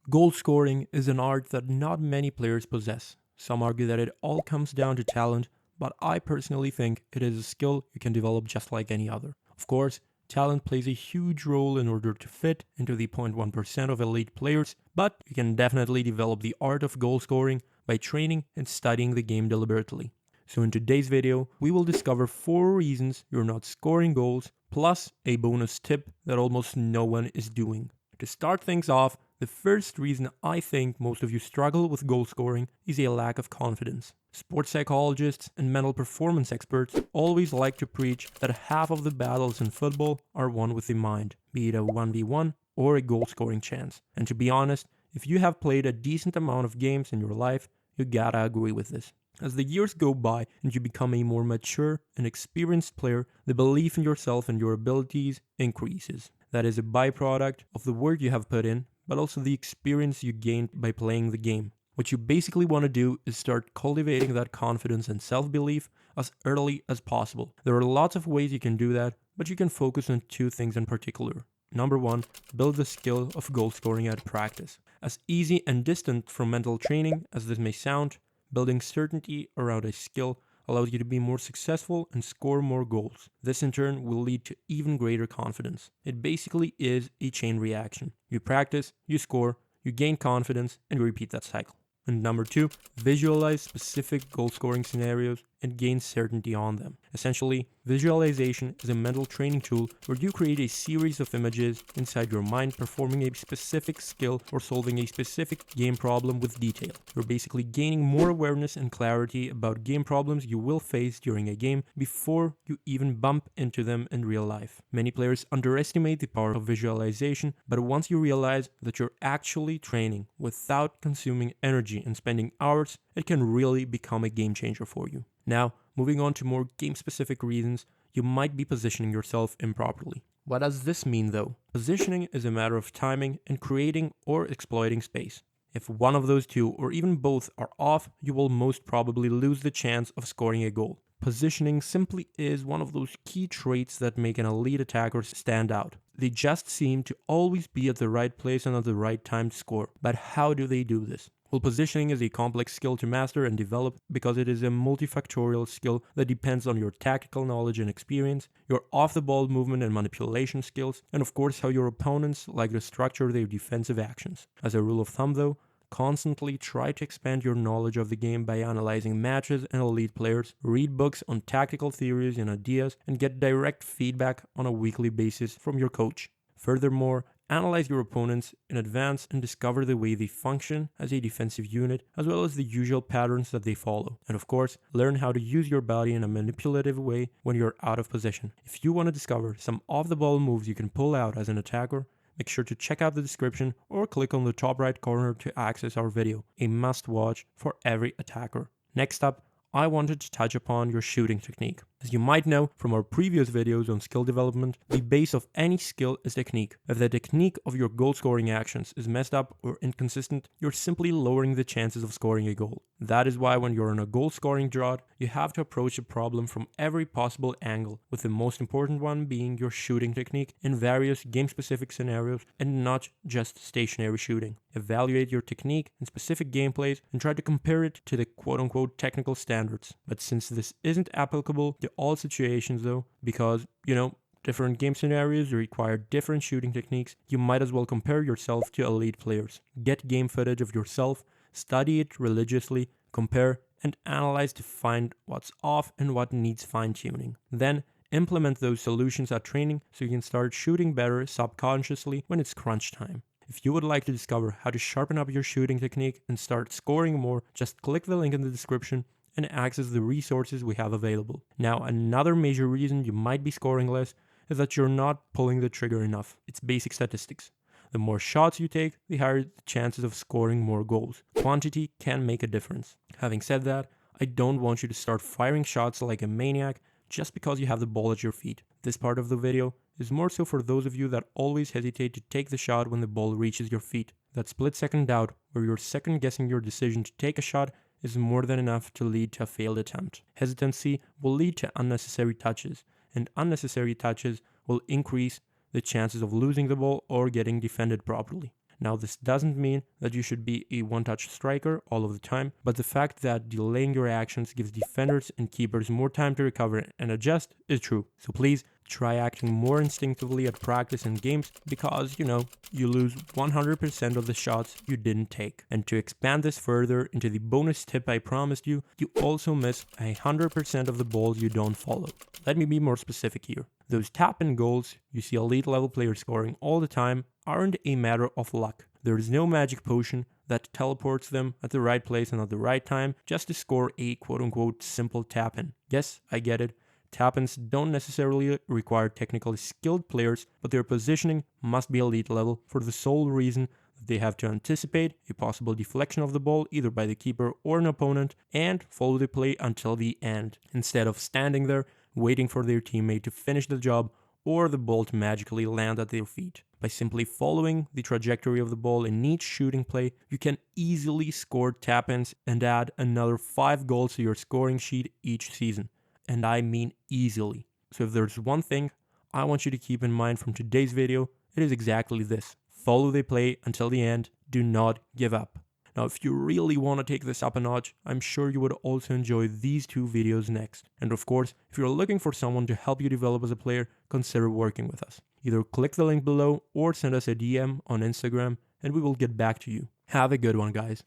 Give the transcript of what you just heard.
Goal scoring is an art that not many players possess. Some argue that it all comes down to talent, but I personally think it is a skill you can develop just like any other. Of course, talent plays a huge role in order to fit into the 0.1% of elite players, but you can definitely develop the art of goal scoring by training and studying the game deliberately. So in today's video, we will discover 4 reasons you're not scoring goals, plus a bonus tip that almost no one is doing. To start things off, the first reason I think most of you struggle with goal scoring is a lack of confidence. Sports psychologists and mental performance experts always like to preach that half of the battles in football are won with the mind, be it a 1v1 or a goal scoring chance. And to be honest, if you have played a decent amount of games in your life, you gotta agree with this. As the years go by and you become a more mature and experienced player, the belief in yourself and your abilities increases. That is a byproduct of the work you have put in, but also the experience you gained by playing the game. What you basically want to do is start cultivating that confidence and self-belief as early as possible. There are lots of ways you can do that, but you can focus on 2 things in particular. Number 1, build the skill of goal scoring at practice. As easy and distant from mental training as this may sound, building certainty around a skill allows you to be more successful and score more goals. This in turn will lead to even greater confidence. It basically is a chain reaction. You practice, you score, you gain confidence, and you repeat that cycle. And number 2, visualize specific goal scoring scenarios and gain certainty on them. Essentially, visualization is a mental training tool where you create a series of images inside your mind performing a specific skill or solving a specific game problem with detail. You're basically gaining more awareness and clarity about game problems you will face during a game before you even bump into them in real life. Many players underestimate the power of visualization, but once you realize that you're actually training without consuming energy and spending hours, it can really become a game changer for you. Now, moving on to more game-specific reasons, you might be positioning yourself improperly. What does this mean though? Positioning is a matter of timing and creating or exploiting space. If one of those 2 or even both are off, you will most probably lose the chance of scoring a goal. Positioning simply is one of those key traits that make an elite attacker stand out. They just seem to always be at the right place and at the right time to score. But how do they do this? Well, positioning is a complex skill to master and develop because it is a multifactorial skill that depends on your tactical knowledge and experience, your off-the-ball movement and manipulation skills, and of course how your opponents like to structure their defensive actions. As a rule of thumb though, constantly try to expand your knowledge of the game by analyzing matches and elite players, read books on tactical theories and ideas, and get direct feedback on a weekly basis from your coach. Furthermore, analyze your opponents in advance and discover the way they function as a defensive unit, as well as the usual patterns that they follow. And of course, learn how to use your body in a manipulative way when you're out of position. If you want to discover some off-the-ball moves you can pull out as an attacker, make sure to check out the description or click on the top right corner to access our video, a must-watch for every attacker. Next up, I wanted to touch upon your shooting technique. As you might know from our previous videos on skill development, the base of any skill is technique. If the technique of your goal scoring actions is messed up or inconsistent, you're simply lowering the chances of scoring a goal. That is why when you're on a goal scoring drought, you have to approach the problem from every possible angle, with the most important one being your shooting technique in various game-specific scenarios and not just stationary shooting. Evaluate your technique in specific gameplays and try to compare it to the quote-unquote technical standards. But since this isn't applicable to all situations though, because, different game scenarios require different shooting techniques, you might as well compare yourself to elite players. Get game footage of yourself, study it religiously, compare, and analyze to find what's off and what needs fine-tuning. Then, implement those solutions at training so you can start shooting better subconsciously when it's crunch time. If you would like to discover how to sharpen up your shooting technique and start scoring more, just click the link in the description and access the resources we have available. Now, another major reason you might be scoring less is that you're not pulling the trigger enough. It's basic statistics. The more shots you take, the higher the chances of scoring more goals. Quantity can make a difference. Having said that, I don't want you to start firing shots like a maniac just because you have the ball at your feet. This part of the video is more so for those of you that always hesitate to take the shot when the ball reaches your feet. That split-second doubt where you're second-guessing your decision to take a shot is more than enough to lead to a failed attempt. Hesitancy will lead to unnecessary touches, and unnecessary touches will increase the chances of losing the ball or getting defended properly. Now, this doesn't mean that you should be a one-touch striker all of the time, but the fact that delaying your actions gives defenders and keepers more time to recover and adjust is true. So please try acting more instinctively at practice and games because, you lose 100% of the shots you didn't take. And to expand this further into the bonus tip I promised you, you also miss 100% of the balls you don't follow. Let me be more specific here. Those tap-in goals you see elite level players scoring all the time aren't a matter of luck. There is no magic potion that teleports them at the right place and at the right time just to score a quote-unquote simple tap-in. Yes, I get it. Tap-ins don't necessarily require technically skilled players, but their positioning must be elite level for the sole reason that they have to anticipate a possible deflection of the ball either by the keeper or an opponent and follow the play until the end, instead of standing there waiting for their teammate to finish the job or the ball to magically land at their feet. By simply following the trajectory of the ball in each shooting play, you can easily score tap-ins and add another 5 goals to your scoring sheet each season. And I mean easily. So if there's one thing I want you to keep in mind from today's video, it is exactly this. Follow the play until the end. Do not give up. Now, if you really want to take this up a notch, I'm sure you would also enjoy these 2 videos next. And of course, if you're looking for someone to help you develop as a player, consider working with us. Either click the link below or send us a DM on Instagram and we will get back to you. Have a good one, guys.